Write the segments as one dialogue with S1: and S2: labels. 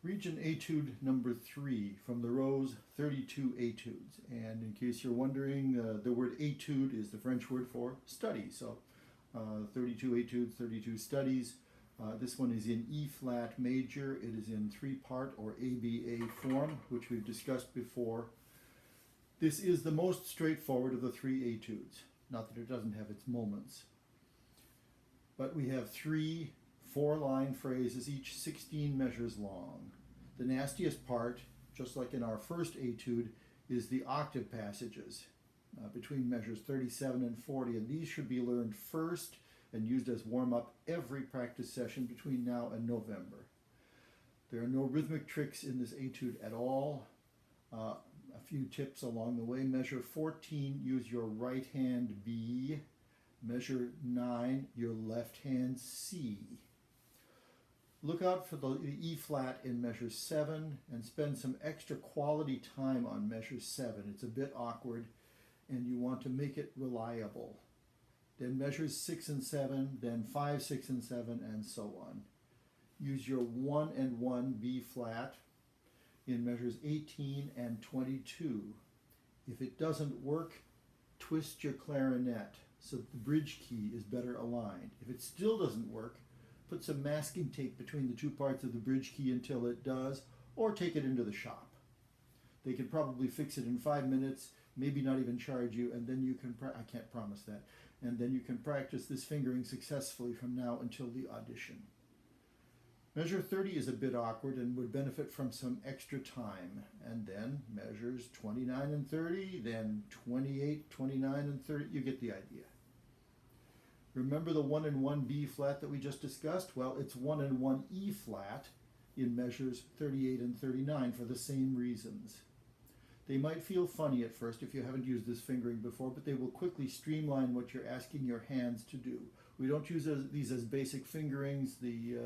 S1: Region Etude number 3 from the rows 32 etudes. And in case you're wondering, the word etude is the French word for study. So 32 etudes, 32 studies. This one is in E flat major. It is in 3-part or ABA form, which we've discussed before. This is the most straightforward of the 3 etudes. Not that it doesn't have its moments. But we have 3 4-line phrases, each 16 measures long. The nastiest part, just like in our first etude, is the octave passages between measures 37 and 40, and these should be learned first and used as warm-up every practice session between now and November. There are no rhythmic tricks in this etude at all. A few tips along the way. Measure 14, use your right hand B. Measure 9, your left hand C. Look out for the E flat in measure 7 and spend some extra quality time on measure 7. It's a bit awkward and you want to make it reliable. Then measures 6 and 7, then 5, 6 and 7, and so on. Use your 1 and 1 B flat in measures 18 and 22. If it doesn't work, twist your clarinet so that the bridge key is better aligned. If it still doesn't work, put some masking tape between the 2 parts of the bridge key until it does, or take it into the shop. They can probably fix it in 5 minutes, maybe not even charge you, and then you can, I can't promise that, and then you can practice this fingering successfully from now until the audition. Measure 30 is a bit awkward and would benefit from some extra time. And then measures 29 and 30, then 28, 29 and 30, you get the idea. Remember the 1 and 1 B flat that we just discussed? Well, it's 1 and 1 E flat in measures 38 and 39 for the same reasons. They might feel funny at first if you haven't used this fingering before, but they will quickly streamline what you're asking your hands to do. We don't use these as basic fingerings. The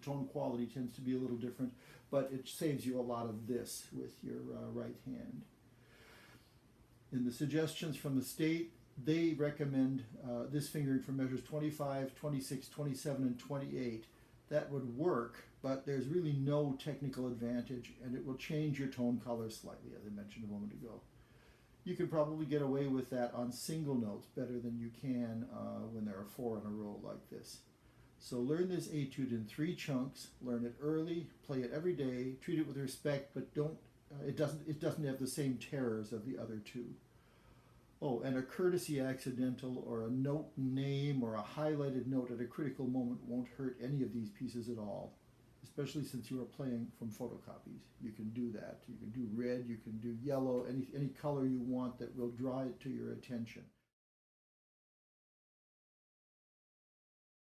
S1: tone quality tends to be a little different, but it saves you a lot of this with your right hand. In the suggestions from the state, they recommend this fingering for measures 25, 26, 27, and 28. That would work, but there's really no technical advantage, and it will change your tone color slightly, as I mentioned a moment ago. You can probably get away with that on single notes better than you can when there are 4 in a row like this. So learn this etude in 3 chunks. Learn it early, play it every day, treat it with respect, but don't. It doesn't have the same terrors of the other 2. Oh, and a courtesy accidental or a note name or a highlighted note at a critical moment won't hurt any of these pieces at all, especially since you are playing from photocopies. You can do that. You can do red, you can do yellow, any color you want that will draw it to your attention.